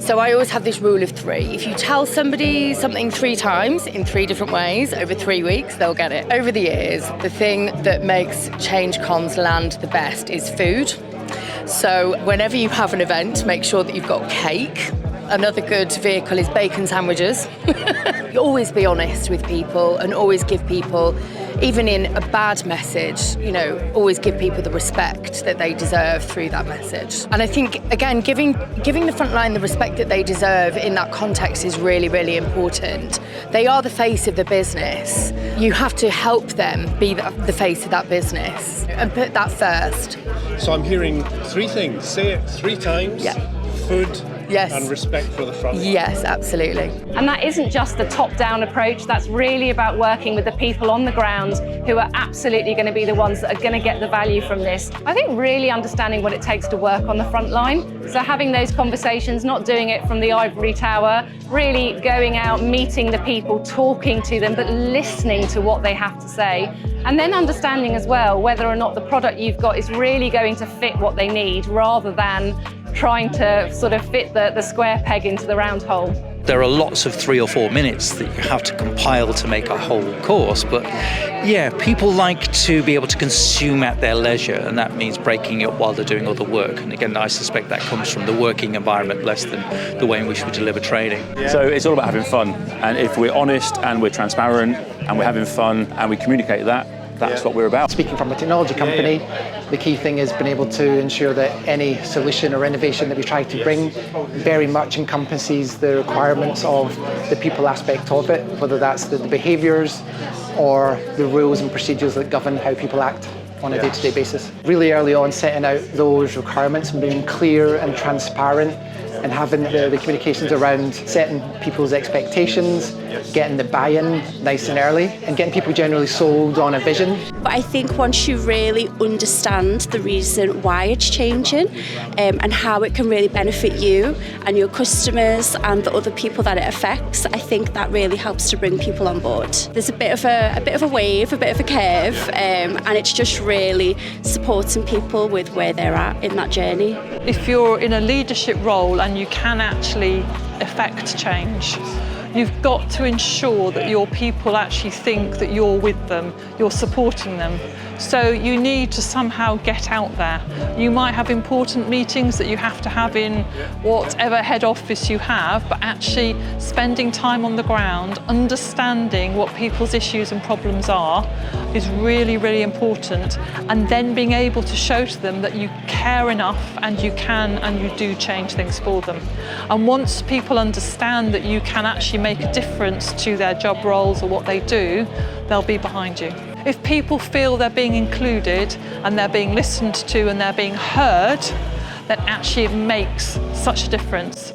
So I always have this rule of 3. If you tell somebody something 3 times in 3 different ways over 3 weeks, they'll get it. Over the years, the thing that makes change comms land the best is food. So whenever you have an event, make sure that you've got cake. Another good vehicle is bacon sandwiches. You always be honest with people and always give people, even in a bad message, always give people the respect that they deserve through that message. And I think, again, giving the front line the respect that they deserve in that context is really, really important. They are the face of the business. You have to help them be the face of that business and put that first. So I'm hearing 3 things. Say it 3 times. Yeah. Food. Yes. And respect for the front line. Yes, absolutely. And that isn't just the top-down approach, that's really about working with the people on the ground who are absolutely going to be the ones that are going to get the value from this. I think really understanding what it takes to work on the front line. So having those conversations, not doing it from the ivory tower, really going out, meeting the people, talking to them, but listening to what they have to say. And then understanding as well whether or not the product you've got is really going to fit what they need, rather than trying to sort of fit the square peg into the round hole. There are lots of 3 or 4 minutes that you have to compile to make a whole course, but yeah, people like to be able to consume at their leisure, and that means breaking it while they're doing other work. And again, I suspect that comes from the working environment less than the way in which we deliver training. So it's all about having fun, and if we're honest and we're transparent and we're having fun and we communicate that's what we're about. Speaking from a technology company, the key thing is being able to ensure that any solution or innovation that we try to bring very much encompasses the requirements of the people aspect of it, whether that's the behaviours or the rules and procedures that govern how people act on a day-to-day basis. Really early on, setting out those requirements and being clear and transparent and having the communications around setting people's expectations, getting the buy-in nice and early, and getting people generally sold on a vision. But I think once you really understand the reason why it's changing and how it can really benefit you and your customers and the other people that it affects, I think that really helps to bring people on board. There's a bit of a wave, a bit of a curve, and it's just really supporting people with where they're at in that journey. If you're in a leadership role and you can actually affect change, you've got to ensure that your people actually think that you're with them, you're supporting them. So you need to somehow get out there. You might have important meetings that you have to have in whatever head office you have, but actually spending time on the ground, understanding what people's issues and problems are is really, really important. And then being able to show to them that you care enough and you can and you do change things for them. And once people understand that you can actually make a difference to their job roles or what they do, they'll be behind you. If people feel they're being included and they're being listened to and they're being heard, then actually it makes such a difference.